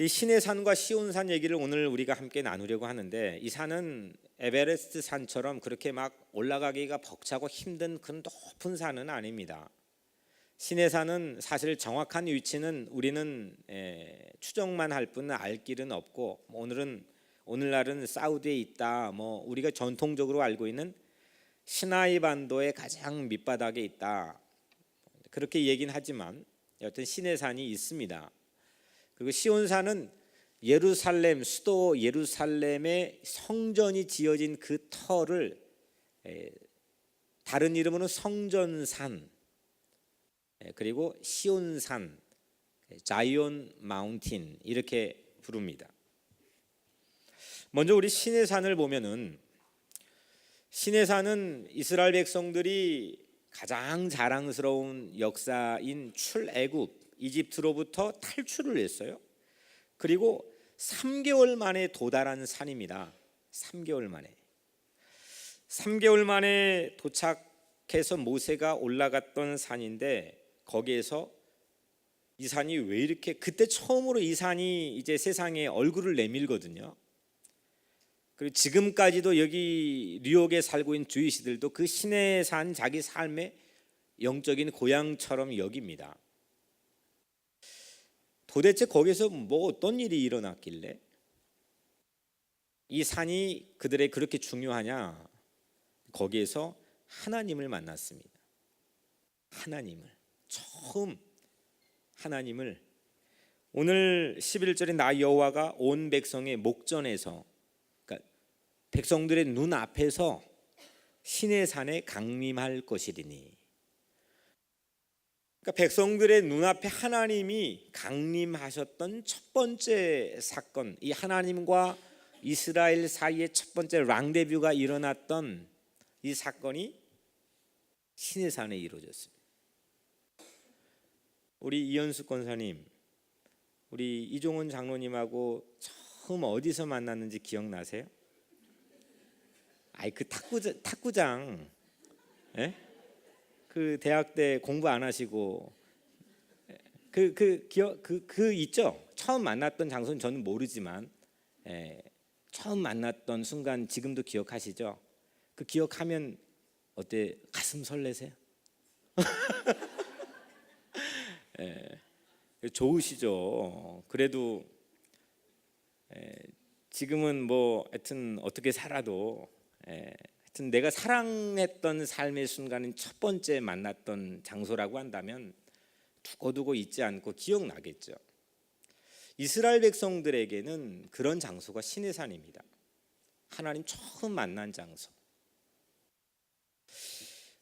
이 시내산과 시온산 얘기를 오늘 우리가 함께 나누려고 하는데, 이 산은 에베레스트 산처럼 그렇게 막 올라가기가 벅차고 힘든 그 높은 산은 아닙니다. 시내산은 사실 정확한 위치는 우리는 추정만 할 뿐 알 길은 없고, 오늘날은 사우디에 있다, 우리가 전통적으로 알고 있는 시나이 반도의 가장 밑바닥에 있다, 그렇게 얘기는 하지만 여튼 시내산이 있습니다. 그리고 시온산은 예루살렘, 수도 예루살렘의 성전이 지어진 그 터를 다른 이름으로 성전산, 그리고 시온산, 자이온 마운틴 이렇게 부릅니다. 먼저 우리 시내산을 보면은, 시내산은 이스라엘 백성들이 가장 자랑스러운 역사인 출애굽, 이집트로부터 탈출을 했어요. 그리고 3개월 만에 도달한 산입니다. 3개월 만에 도착해서 모세가 올라갔던 산인데, 거기에서 이 산이 왜 이렇게, 그때 처음으로 이 산이 이제 세상에 얼굴을 내밀거든요. 그리고 지금까지도 여기 뉴욕에 살고 있는 주이시들도 그 시내산 자기 삶의 영적인 고향처럼 여깁니다. 도대체 거기서 어떤 일이 일어났길래 이 산이 그들의 그렇게 중요하냐? 거기에서 하나님을 만났습니다. 처음 하나님을, 오늘 11절에 나 여호와가 온 백성의 목전에서, 그러니까 백성들의 눈앞에서 시내산에 강림할 것이리니, 그러니까 백성들의 눈앞에 하나님이 강림하셨던 첫 번째 사건, 이 하나님과 이스라엘 사이에 첫 번째 랑데뷰가 일어났던 이 사건이 시내산에 이루어졌습니다. 우리 이현숙 권사님, 우리 이종훈 장로님하고 처음 어디서 만났는지 기억나세요? 그 탁구장, 그 대학 때 공부 안 하시고 그 있죠? 처음 만났던 장소는 저는 모르지만, 처음 만났던 순간 지금도 기억하시죠? 그 기억하면 어때? 가슴 설레세요? 좋으시죠? 그래도 지금은 하여튼 어떻게 살아도, 하여튼 내가 사랑했던 삶의 순간은 첫 번째 만났던 장소라고 한다면 두고두고 잊지 않고 기억나겠죠. 이스라엘 백성들에게는 그런 장소가 시내산입니다. 하나님 처음 만난 장소.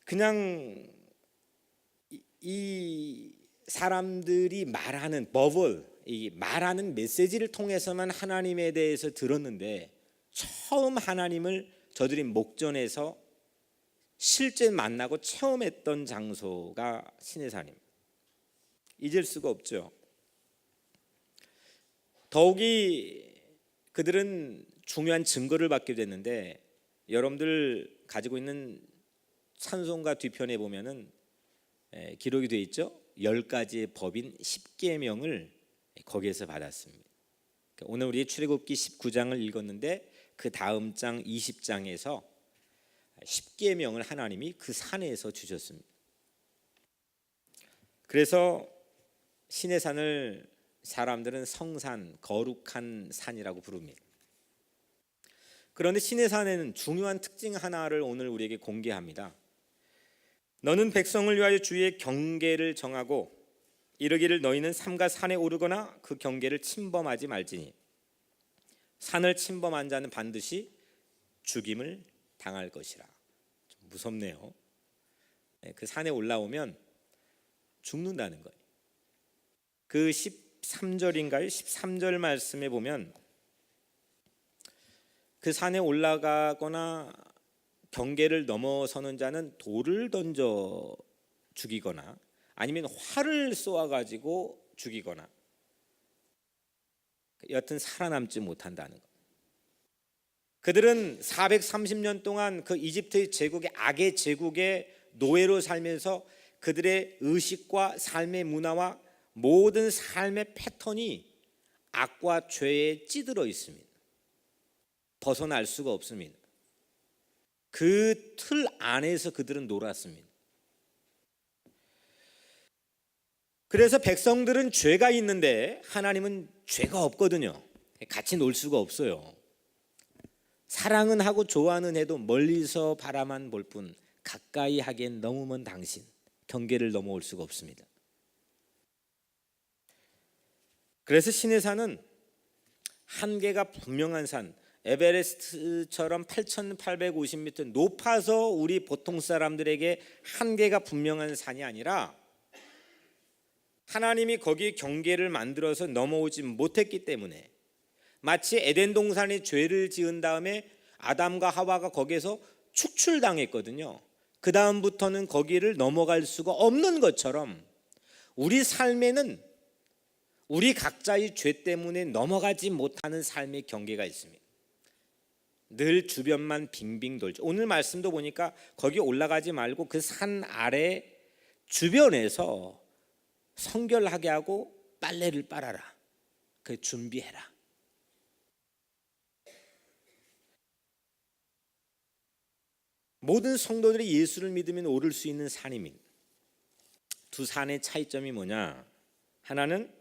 그냥 이 사람들이 말하는 버블, 이 말하는 메시지를 통해서만 하나님에 대해서 들었는데, 처음 하나님을 저들이 목전에서 실제 만나고 체험했던 장소가 시내산입니다. 잊을 수가 없죠. 더욱이 그들은 중요한 증거를 받게 됐는데, 여러분들 가지고 있는 찬송가 뒤편에 보면은 기록이 되어 있죠. 10가지의 법인 10계명을 거기에서 받았습니다. 오늘 우리 출애굽기 19장을 읽었는데, 그 다음 장 20장에서 10계명을 하나님이 그 산에서 주셨습니다. 그래서 시내산을 사람들은 성산, 거룩한 산이라고 부릅니다. 그런데 시내산에는 중요한 특징 하나를 오늘 우리에게 공개합니다. 너는 백성을 위하여 주의 경계를 정하고 이르기를 너희는 삼가 산에 오르거나 그 경계를 침범하지 말지니 산을 침범한 자는 반드시 죽임을 당할 것이라. 좀 무섭네요. 그 산에 올라오면 죽는다는 거예요. 그 13절인가요? 13절 말씀에 보면, 그 산에 올라가거나 경계를 넘어서는 자는 돌을 던져 죽이거나 아니면 활을 쏘아가지고 죽이거나, 여튼 살아남지 못한다는 것. 그들은 430년 동안 그 이집트 제국의 악의 제국의 노예로 살면서 그들의 의식과 삶의 문화와 모든 삶의 패턴이 악과 죄에 찌들어 있습니다. 벗어날 수가 없습니다. 그 틀 안에서 그들은 놀았습니다. 그래서 백성들은 죄가 있는데 하나님은 죄가 없거든요. 같이 놀 수가 없어요. 사랑은 하고 좋아는 해도 멀리서 바라만 볼 뿐 가까이 하기엔 너무 먼 당신, 경계를 넘어올 수가 없습니다. 그래서 시내산은 한계가 분명한 산, 에베레스트처럼 8,850m 높아서 우리 보통 사람들에게 한계가 분명한 산이 아니라 하나님이 거기 경계를 만들어서 넘어오지 못했기 때문에, 마치 에덴 동산에 죄를 지은 다음에 아담과 하와가 거기에서 축출당했거든요. 그 다음부터는 거기를 넘어갈 수가 없는 것처럼 우리 삶에는 우리 각자의 죄 때문에 넘어가지 못하는 삶의 경계가 있습니다. 늘 주변만 빙빙 돌죠. 오늘 말씀도 보니까 거기 올라가지 말고 그 산 아래 주변에서 성결하게 하고 빨래를 빨아라. 그 준비해라. 모든 성도들이 예수를 믿으면 오를 수 있는 산입니다. 두 산의 차이점이 뭐냐? 하나는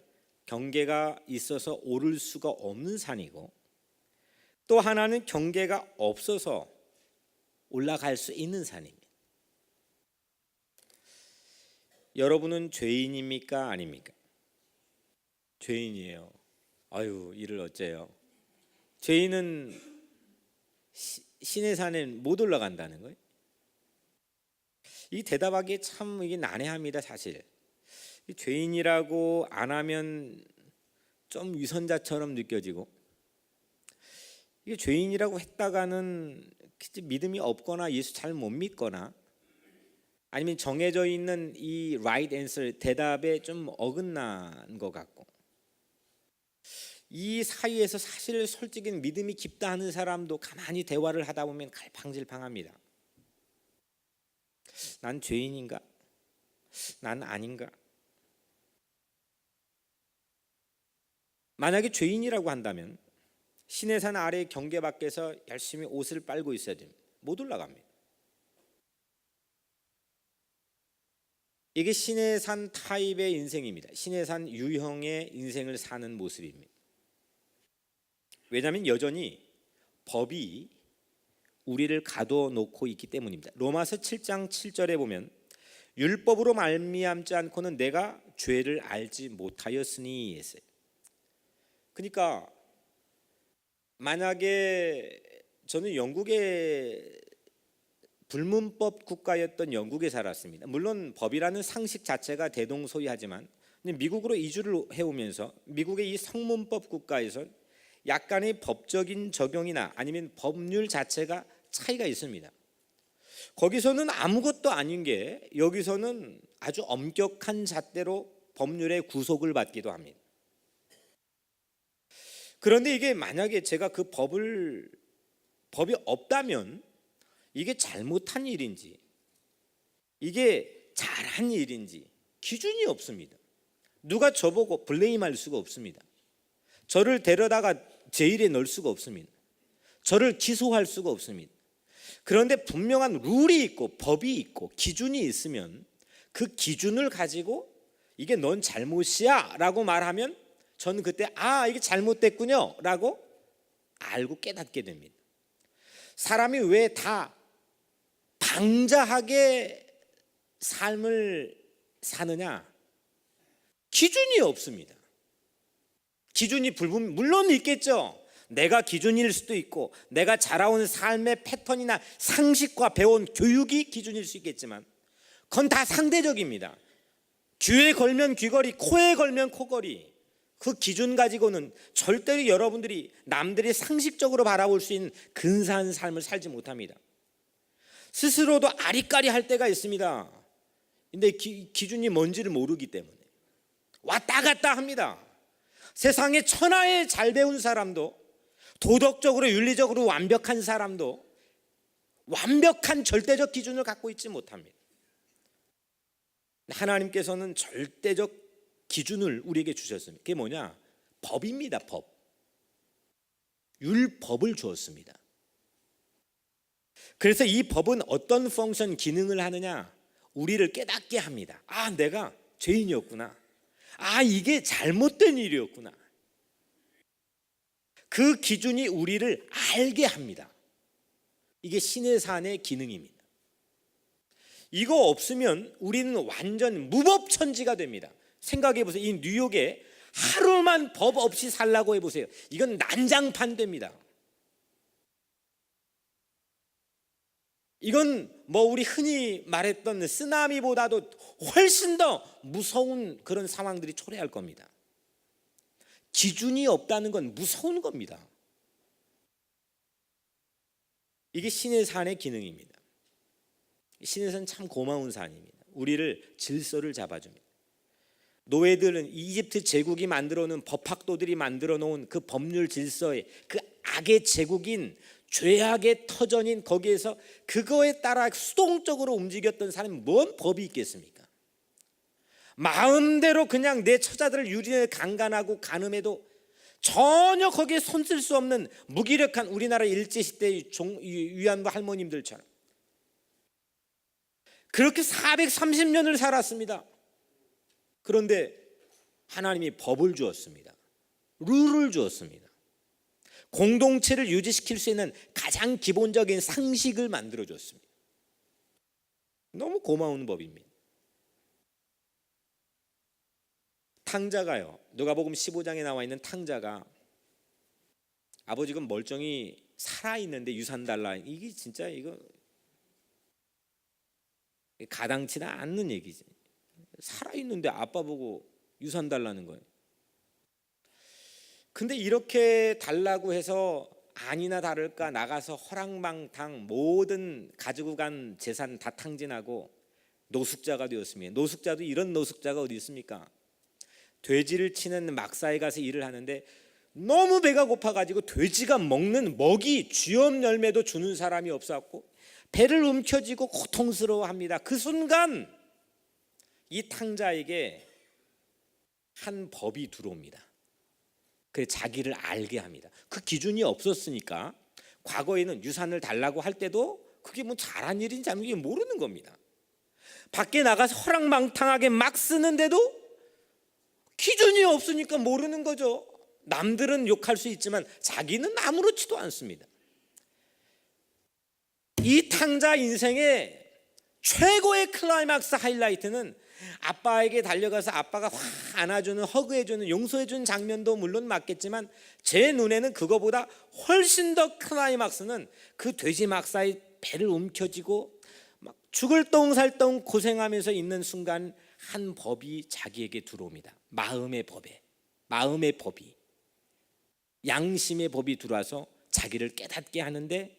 경계가 있어서 오를 수가 없는 산이고, 또 하나는 경계가 없어서 올라갈 수 있는 산입니다. 여러분은 죄인입니까? 아닙니까? 죄인이에요. 아유, 이를 어째요? 죄인은 신의 산에 못 올라간다는 거예요. 이 대답하기에 참 이게 난해합니다. 사실 죄인이라고 안 하면 좀 위선자처럼 느껴지고, 이게 죄인이라고 했다가는 믿음이 없거나 예수 잘 못 믿거나, 아니면 정해져 있는 이 right answer 대답에 좀 어긋난 것 같고, 이 사이에서 사실 솔직히 믿음이 깊다 하는 사람도 가만히 대화를 하다 보면 갈팡질팡합니다. 난 죄인인가? 난 아닌가? 만약에 죄인이라고 한다면 시내산 아래 경계 밖에서 열심히 옷을 빨고 있어야 됩니다. 못 올라갑니다. 이게 시내산 타입의 인생입니다. 시내산 유형의 인생을 사는 모습입니다. 왜냐하면 여전히 법이 우리를 가둬놓고 있기 때문입니다. 로마서 7장 7절에 보면 율법으로 말미암지 않고는 내가 죄를 알지 못하였으니 했어요. 그러니까 만약에 저는 영국의 불문법 국가였던 영국에 살았습니다. 물론 법이라는 상식 자체가 대동소이하지만 미국으로 이주를 해오면서 미국의 이 성문법 국가에서 약간의 법적인 적용이나 아니면 법률 자체가 차이가 있습니다. 거기서는 아무것도 아닌 게 여기서는 아주 엄격한 잣대로 법률의 구속을 받기도 합니다. 그런데 이게 만약에 제가 그 법이 없다면 이게 잘못한 일인지 이게 잘한 일인지 기준이 없습니다. 누가 저보고 블레임할 수가 없습니다. 저를 데려다가 제일에 넣을 수가 없습니다. 저를 기소할 수가 없습니다. 그런데 분명한 룰이 있고 법이 있고 기준이 있으면 그 기준을 가지고 이게 넌 잘못이야 라고 말하면 저는 그때 이게 잘못됐군요 라고 알고 깨닫게 됩니다. 사람이 왜 다 방자하게 삶을 사느냐? 기준이 없습니다. 기준이 물론 있겠죠. 내가 기준일 수도 있고 내가 자라온 삶의 패턴이나 상식과 배운 교육이 기준일 수 있겠지만 그건 다 상대적입니다. 귀에 걸면 귀걸이, 코에 걸면 코걸이, 그 기준 가지고는 절대로 여러분들이 남들이 상식적으로 바라볼 수 있는 근사한 삶을 살지 못합니다. 스스로도 아리까리할 때가 있습니다. 근데 기준이 뭔지를 모르기 때문에 왔다 갔다 합니다. 세상에 천하에 잘 배운 사람도, 도덕적으로 윤리적으로 완벽한 사람도 완벽한 절대적 기준을 갖고 있지 못합니다. 하나님께서는 절대적 기준을 우리에게 주셨습니다. 그게 뭐냐? 법입니다. 법. 율법을 주었습니다. 그래서 이 법은 어떤 펑션, 기능을 하느냐? 우리를 깨닫게 합니다. 아, 내가 죄인이었구나. 아, 이게 잘못된 일이었구나. 그 기준이 우리를 알게 합니다. 이게 신의 산의 기능입니다. 이거 없으면 우리는 완전 무법천지가 됩니다. 생각해 보세요. 이 뉴욕에 하루만 법 없이 살라고 해보세요. 이건 난장판 됩니다. 이건 뭐 우리 흔히 말했던 쓰나미보다도 훨씬 더 무서운 그런 상황들이 초래할 겁니다. 기준이 없다는 건 무서운 겁니다. 이게 신의 산의 기능입니다. 신의 산 참 고마운 산입니다. 우리를 질서를 잡아줍니다. 노예들은 이집트 제국이 만들어 놓은, 법학도들이 만들어 놓은 그 법률 질서의 그 악의 제국인, 죄악의 터전인 거기에서 그거에 따라 수동적으로 움직였던 사람이 뭔 법이 있겠습니까? 마음대로 그냥 내 처자들을 유린해 강간하고 간음해도 전혀 거기에 손쓸 수 없는 무기력한 우리나라 일제시대의 위안부 할머님들처럼 그렇게 430년을 살았습니다. 그런데 하나님이 법을 주었습니다. 룰을 주었습니다. 공동체를 유지시킬 수 있는 가장 기본적인 상식을 만들어줬습니다. 너무 고마운 법입니다. 탕자가요, 누가복음 15장에 나와 있는 탕자가 아버지가 멀쩡히 살아있는데 유산 달라, 이게 진짜 이거 가당치나 않는 얘기지. 살아있는데 아빠 보고 유산 달라는 거예요. 근데 이렇게 달라고 해서 아니나 다를까 나가서 허랑방탕 모든 가지고 간 재산 다 탕진하고 노숙자가 되었습니다. 노숙자도 이런 노숙자가 어디 있습니까? 돼지를 치는 막사에 가서 일을 하는데 너무 배가 고파가지고 돼지가 먹는 먹이, 쥐염 열매도 주는 사람이 없었고 배를 움켜쥐고 고통스러워합니다. 그 순간 이 탕자에게 한 법이 들어옵니다. 그래서 자기를 알게 합니다. 그 기준이 없었으니까 과거에는 유산을 달라고 할 때도 그게 뭐 잘한 일인지 잘못인지 모르는 겁니다. 밖에 나가서 허랑방탕하게 막 쓰는데도 기준이 없으니까 모르는 거죠. 남들은 욕할 수 있지만 자기는 아무렇지도 않습니다. 이 탕자 인생의 최고의 클라이막스 하이라이트는 아빠에게 달려가서 아빠가 확 안아주는, 허그해주는, 용서해주는 장면도 물론 맞겠지만 제 눈에는 그거보다 훨씬 더 클라이막스는 그 돼지 막사의 배를 움켜쥐고 막 죽을 똥살똥 고생하면서 있는 순간 한 법이 자기에게 들어옵니다. 마음의 법이, 양심의 법이 들어와서 자기를 깨닫게 하는데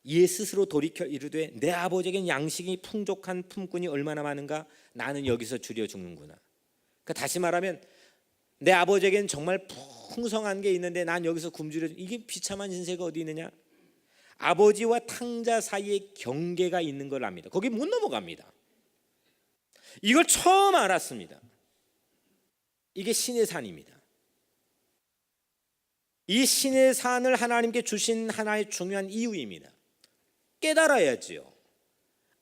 이에 스스로 돌이켜 이르되 내 아버지에겐 양식이 풍족한 품꾼이 얼마나 많은가, 나는 여기서 줄여 죽는구나. 그러니까 다시 말하면 내 아버지에겐 정말 풍성한 게 있는데 난 여기서 굶주려, 이게 비참한 인생이 어디 있느냐. 아버지와 탕자 사이에 경계가 있는 걸 압니다. 거기 못 넘어갑니다. 이걸 처음 알았습니다. 이게 신의 산입니다. 이 신의 산을 하나님께 주신 하나의 중요한 이유입니다. 깨달아야지요.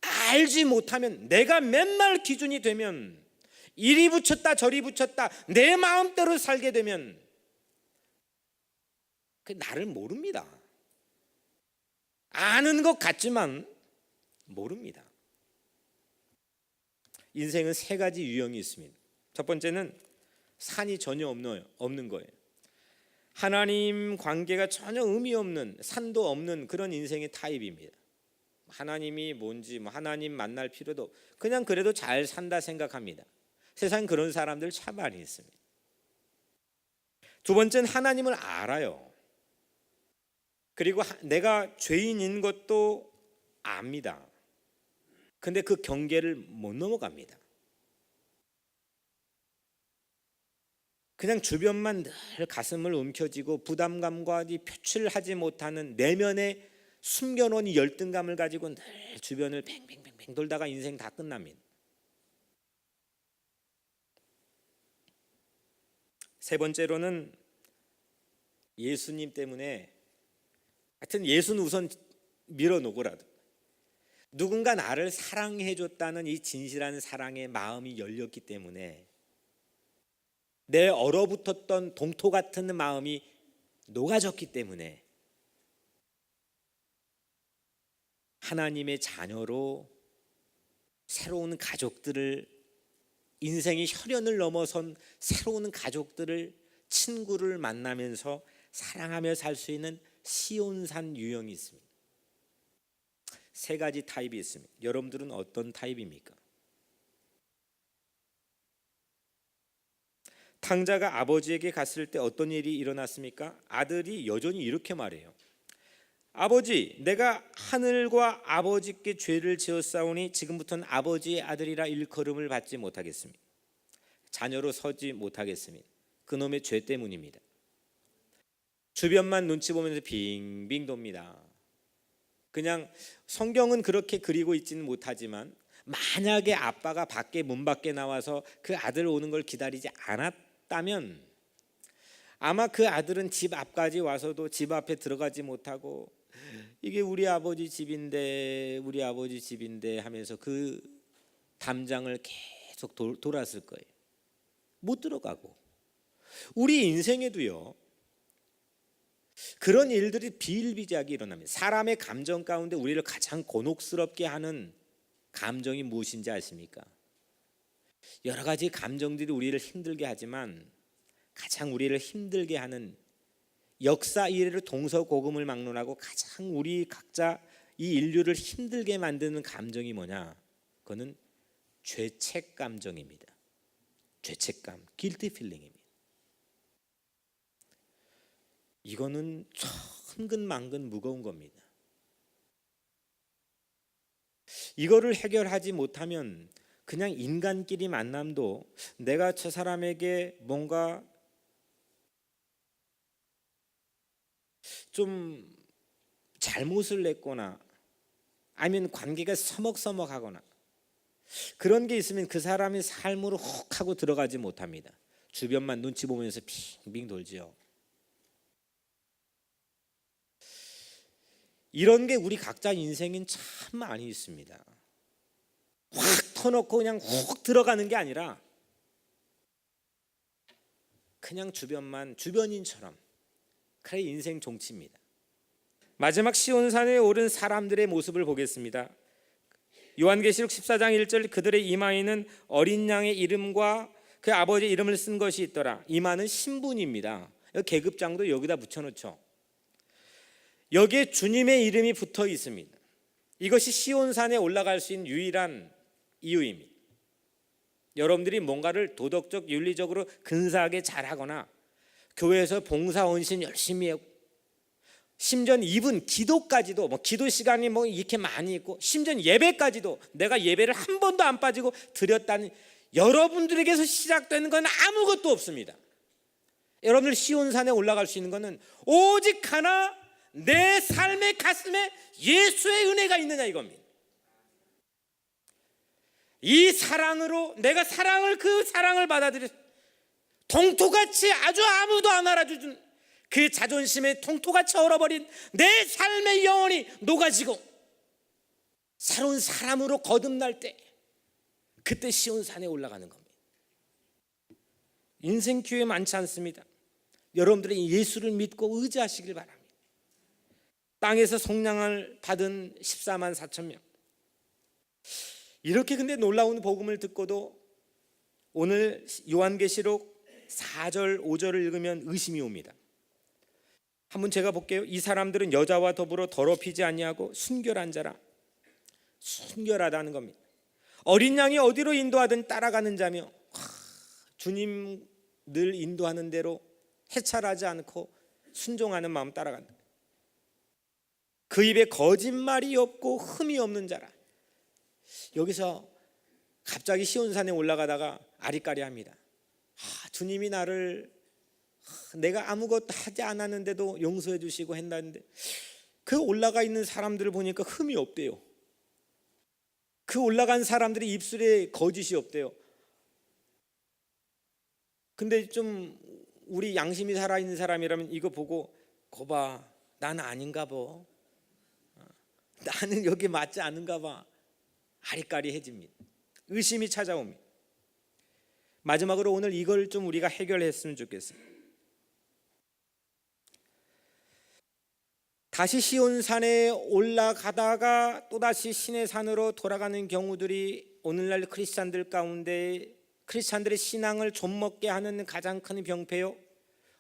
알지 못하면, 내가 맨날 기준이 되면, 이리 붙였다 저리 붙였다 내 마음대로 살게 되면 그 나를 모릅니다. 아는 것 같지만 모릅니다. 인생은 세 가지 유형이 있습니다. 첫 번째는 산이 전혀 없는 거예요. 하나님 관계가 전혀 의미 없는, 산도 없는 그런 인생의 타입입니다. 하나님이 뭔지, 하나님 만날 필요도, 그냥 그래도 잘 산다 생각합니다. 세상 그런 사람들 참 많이 있습니다. 두 번째는 하나님을 알아요. 그리고 내가 죄인인 것도 압니다. 근데 그 경계를 못 넘어갑니다. 그냥 주변만 늘 가슴을 움켜쥐고 부담감과 표출하지 못하는 내면의 숨겨놓은 열등감을 가지고 늘 주변을 뱅뱅뱅뱅 돌다가 인생 다 끝납니다. 세 번째로는 예수님 때문에, 하여튼 예수는 우선 밀어놓고라도 누군가 나를 사랑해 줬다는 이 진실한 사랑의 마음이 열렸기 때문에 내 얼어붙었던 동토 같은 마음이 녹아졌기 때문에 하나님의 자녀로 새로운 가족들을, 인생의 혈연을 넘어선 새로운 가족들을, 친구를 만나면서 사랑하며 살 수 있는 시온산 유형이 있습니다. 세 가지 타입이 있습니다. 여러분들은 어떤 타입입니까? 탕자가 아버지에게 갔을 때 어떤 일이 일어났습니까? 아들이 여전히 이렇게 말해요. 아버지, 내가 하늘과 아버지께 죄를 지었사오니 지금부터는 아버지의 아들이라 일컬음을 받지 못하겠습니다. 자녀로 서지 못하겠습니다. 그놈의 죄 때문입니다. 주변만 눈치 보면서 빙빙 돕니다. 그냥 성경은 그렇게 그리고 있지는 못하지만 만약에 아빠가 문 밖에 나와서 그 아들 오는 걸 기다리지 않았다면 아마 그 아들은 집 앞까지 와서도 집 앞에 들어가지 못하고 이게 우리 아버지 집인데 하면서 그 담장을 계속 돌았을 거예요. 못 들어가고. 우리 인생에도요, 그런 일들이 비일비재하게 일어납니다. 사람의 감정 가운데 우리를 가장 곤혹스럽게 하는 감정이 무엇인지 아십니까? 여러 가지 감정들이 우리를 힘들게 하지만 가장 우리를 힘들게 하는, 역사 이래로 동서고금을 막론하고 가장 우리 각자 이 인류를 힘들게 만드는 감정이 뭐냐? 그거는 죄책 감정입니다. 죄책감, guilty feeling입니다. 이거는 천근만근 무거운 겁니다. 이거를 해결하지 못하면 그냥 인간끼리 만남도 내가 저 사람에게 뭔가 좀 잘못을 냈거나 아니면 관계가 서먹서먹하거나 그런 게 있으면 그 사람의 삶으로 훅 하고 들어가지 못합니다. 주변만 눈치 보면서 빙빙 돌지요. 이런 게 우리 각자 인생엔 참 많이 있습니다. 확 터놓고 그냥 훅 들어가는 게 아니라 그냥 주변인처럼. 그래 인생 종치입니다. 마지막 시온산에 오른 사람들의 모습을 보겠습니다. 요한계시록 14장 1절, 그들의 이마에는 어린 양의 이름과 그 아버지의 이름을 쓴 것이 있더라. 이마는 신분입니다. 계급장도 여기다 붙여놓죠. 여기에 주님의 이름이 붙어 있습니다. 이것이 시온산에 올라갈 수 있는 유일한 이유입니다. 여러분들이 뭔가를 도덕적, 윤리적으로 근사하게 잘하거나 교회에서 봉사 헌신 열심히 하고 심지어 이분 기도까지도 기도 시간이 이렇게 많이 있고 심지어 예배까지도 내가 예배를 한 번도 안 빠지고 드렸다는 여러분들에게서 시작되는 건 아무것도 없습니다. 여러분들 시온산에 올라갈 수 있는 것은 오직 하나, 내 삶의 가슴에 예수의 은혜가 있느냐 이겁니다. 이 사랑으로 내가 그 사랑을 받아들여 동토같이 아주 아무도 안 알아주는 그 자존심에 동토같이 얼어버린 내 삶의 영혼이 녹아지고 새로운 사람으로 거듭날 때 그때 시온산에 올라가는 겁니다. 인생 기회 많지 않습니다. 여러분들이 예수를 믿고 의지하시길 바랍니다. 땅에서 속량을 받은 14만 4천 명. 이렇게 근데 놀라운 복음을 듣고도 오늘 요한계시록 4절 5절을 읽으면 의심이 옵니다. 한번 제가 볼게요. 이 사람들은 여자와 더불어 더럽히지 아니하고 순결한 자라. 순결하다는 겁니다. 어린 양이 어디로 인도하든 따라가는 자며 주님 늘 인도하는 대로 해찰하지 않고 순종하는 마음 따라간다. 그 입에 거짓말이 없고 흠이 없는 자라. 여기서 갑자기 시온산에 올라가다가 아리까리합니다. 주님이 나를 내가 아무것도 하지 않았는데도 용서해 주시고 했는데 그 올라가 있는 사람들을 보니까 흠이 없대요. 그 올라간 사람들이 입술에 거짓이 없대요. 근데 좀 우리 양심이 살아있는 사람이라면 이거 보고 거봐, 나는 아닌가 봐, 나는 여기 맞지 않은가 봐, 아리까리해집니다. 의심이 찾아옵니다. 마지막으로 오늘 이걸 좀 우리가 해결했으면 좋겠습니다. 다시 시온산에 올라가다가 또다시 시내산으로 돌아가는 경우들이 오늘날 크리스찬들 가운데 크리스찬들의 신앙을 좀먹게 하는 가장 큰 병폐요.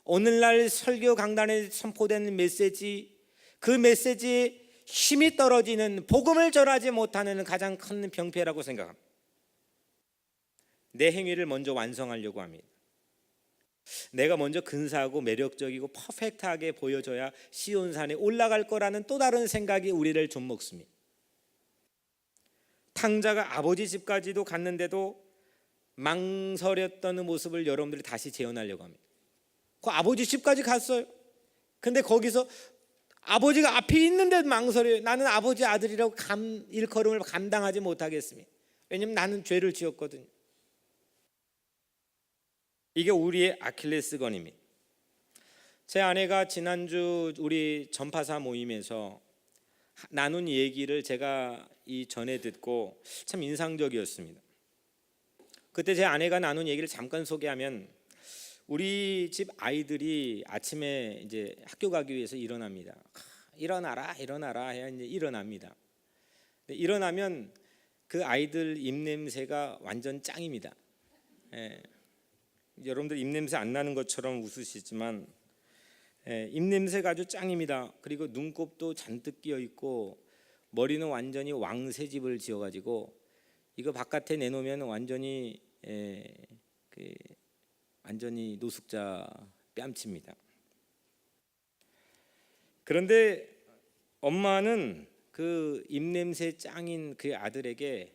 오늘날 설교 강단에 선포되는 메시지, 그 메시지에 힘이 떨어지는, 복음을 전하지 못하는 가장 큰 병폐라고 생각합니다. 내 행위를 먼저 완성하려고 합니다. 내가 먼저 근사하고 매력적이고 퍼펙트하게 보여줘야 시온산에 올라갈 거라는 또 다른 생각이 우리를 좀 먹습니다. 탕자가 아버지 집까지도 갔는데도 망설였던 모습을 여러분들이 다시 재현하려고 합니다. 그 아버지 집까지 갔어요. 근데 거기서 아버지가 앞에 있는데 망설여요. 나는 아버지 아들이라고 일컬음을 감당하지 못하겠습니다. 왜냐하면 나는 죄를 지었거든요. 이게 우리의 아킬레스건입니다. 제 아내가 지난주 우리 전파사 모임에서 나눈 얘기를 제가 전에 듣고 참 인상적이었습니다. 그때 제 아내가 나눈 얘기를 잠깐 소개하면, 우리 집 아이들이 아침에 이제 학교 가기 위해서 일어납니다. 일어나라 해야 이제 일어납니다. 일어나면 그 아이들 입냄새가 완전 짱입니다. 예. 여러분들 입냄새 안 나는 것처럼 웃으시지만 입냄새가 아주 짱입니다. 그리고 눈곱도 잔뜩 끼어 있고 머리는 완전히 왕새집을 지어가지고 이거 바깥에 내놓으면 완전히 완전히 노숙자 뺨칩니다. 그런데 엄마는 그 입냄새 짱인 그 아들에게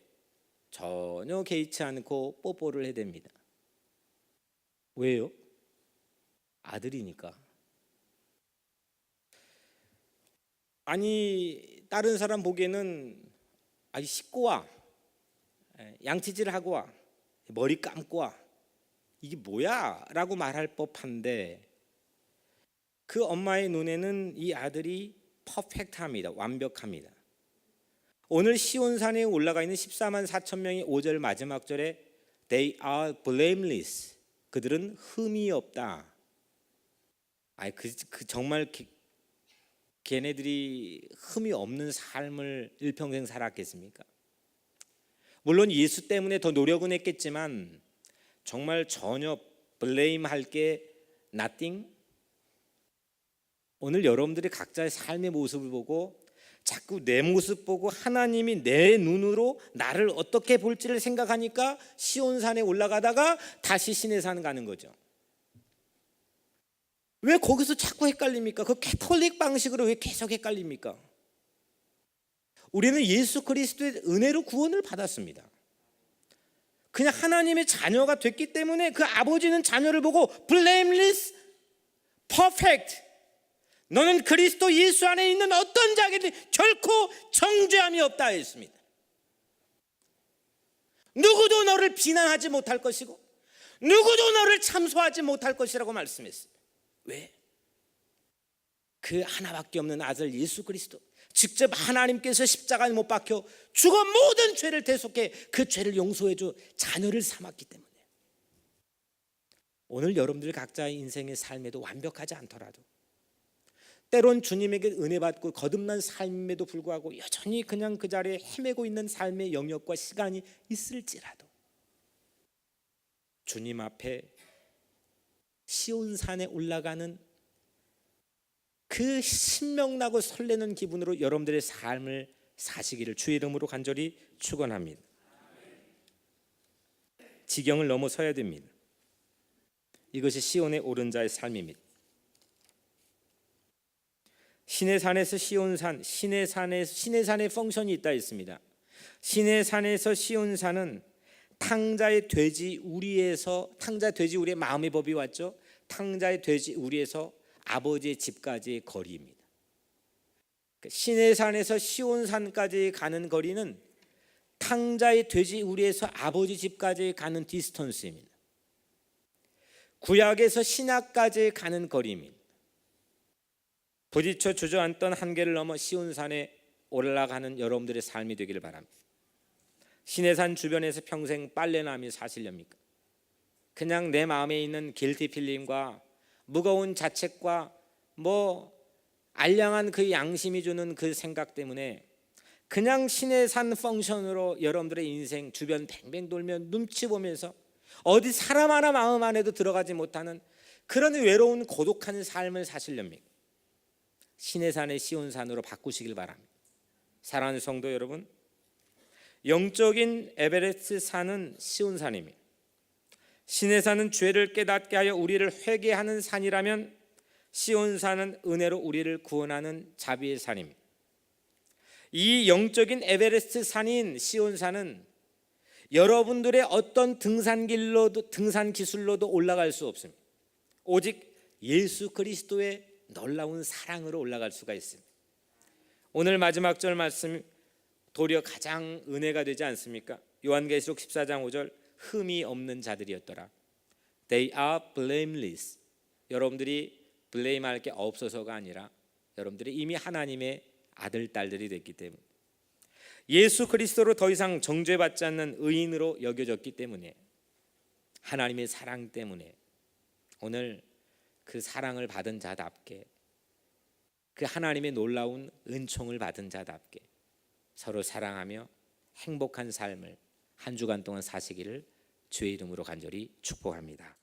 전혀 개의치 않고 뽀뽀를 해댑니다. 왜요? 아들이니까. 아니 다른 사람 보기에는 아니 씻고 와, 양치질하고 와, 머리 감고 와, 이게 뭐야? 라고 말할 법한데 그 엄마의 눈에는 이 아들이 퍼펙트합니다. 완벽합니다. 오늘 시온산에 올라가 있는 14만 4천 명의 5절 마지막 절에 They are blameless. 그들은 흠이 없다. 정말 걔네들이 흠이 없는 삶을 일평생 살았겠습니까? 물론 예수 때문에 더 노력은 했겠지만 정말 전혀 블레임 할 게 nothing. 오늘 여러분들이 각자의 삶의 모습을 보고 자꾸 내 모습 보고 하나님이 내 눈으로 나를 어떻게 볼지를 생각하니까 시온산에 올라가다가 다시 시내산 가는 거죠. 왜 거기서 자꾸 헷갈립니까? 그 캐톨릭 방식으로 왜 계속 헷갈립니까? 우리는 예수 그리스도의 은혜로 구원을 받았습니다. 그냥 하나님의 자녀가 됐기 때문에 그 아버지는 자녀를 보고 blameless, perfect, 너는 그리스도 예수 안에 있는 어떤 자에게도 결코 정죄함이 없다 했습니다. 누구도 너를 비난하지 못할 것이고 누구도 너를 참소하지 못할 것이라고 말씀했습니다. 왜? 그 하나밖에 없는 아들 예수 그리스도, 직접 하나님께서 십자가에 못 박혀 죽어 모든 죄를 대속해 그 죄를 용서해줘 자녀를 삼았기 때문에 오늘 여러분들 각자의 인생의 삶에도 완벽하지 않더라도 때론 주님에게 은혜 받고 거듭난 삶에도 불구하고 여전히 그냥 그 자리에 헤매고 있는 삶의 영역과 시간이 있을지라도 주님 앞에 시온산에 올라가는 그 신명나고 설레는 기분으로 여러분들의 삶을 사시기를 주의 이름으로 간절히 축원합니다. 지경을 넘어서야 됩니다. 이것이 시온에 오른 자의 삶입니다. 시내산에서 시온산, 시내산의 펑션이 있다 했습니다. 시내산에서 시온산은 탕자의 돼지 우리에서, 탕자 돼지 우리의 마음의 법이 왔죠. 탕자의 돼지 우리에서 아버지의 집까지의 거리입니다. 시내산에서 시온산까지 가는 거리는 탕자의 돼지 우리에서 아버지 집까지 가는 디스턴스입니다. 구약에서 신약까지 가는 거리입니다. 부딪혀 주저앉던 한계를 넘어 시온산에 올라가는 여러분들의 삶이 되기를 바랍니다. 시내산 주변에서 평생 빨래남이 사시렵니까? 그냥 내 마음에 있는 길티 필림과 무거운 자책과 알량한 그 양심이 주는 그 생각 때문에 그냥 시내산 펑션으로 여러분들의 인생 주변 뱅뱅 돌며 눈치 보면서 어디 사람 하나 마음 안에도 들어가지 못하는 그런 외로운 고독한 삶을 사시렵니까? 시내산의 시온산으로 바꾸시길 바랍니다. 사랑하는 성도 여러분, 영적인 에베레스트 산은 시온산입니다. 시내산은 죄를 깨닫게 하여 우리를 회개하는 산이라면 시온산은 은혜로 우리를 구원하는 자비의 산입니다. 이 영적인 에베레스트 산인 시온산은 여러분들의 어떤 등산 기술로도 올라갈 수 없습니다. 오직 예수 그리스도의 놀라운 사랑으로 올라갈 수가 있습니다. 오늘 마지막 절 말씀 도리어 가장 은혜가 되지 않습니까? 요한계시록 14장 5절 흠이 없는 자들이었더라. They are blameless. 여러분들이 블레임할 게 없어서가 아니라 여러분들이 이미 하나님의 아들 딸들이 됐기 때문에 예수 그리스도로 더 이상 정죄받지 않는 의인으로 여겨졌기 때문에 하나님의 사랑 때문에 오늘 그 사랑을 받은 자답게 그 하나님의 놀라운 은총을 받은 자답게 서로 사랑하며 행복한 삶을 한 주간 동안 사시기를 주의 이름으로 간절히 축복합니다.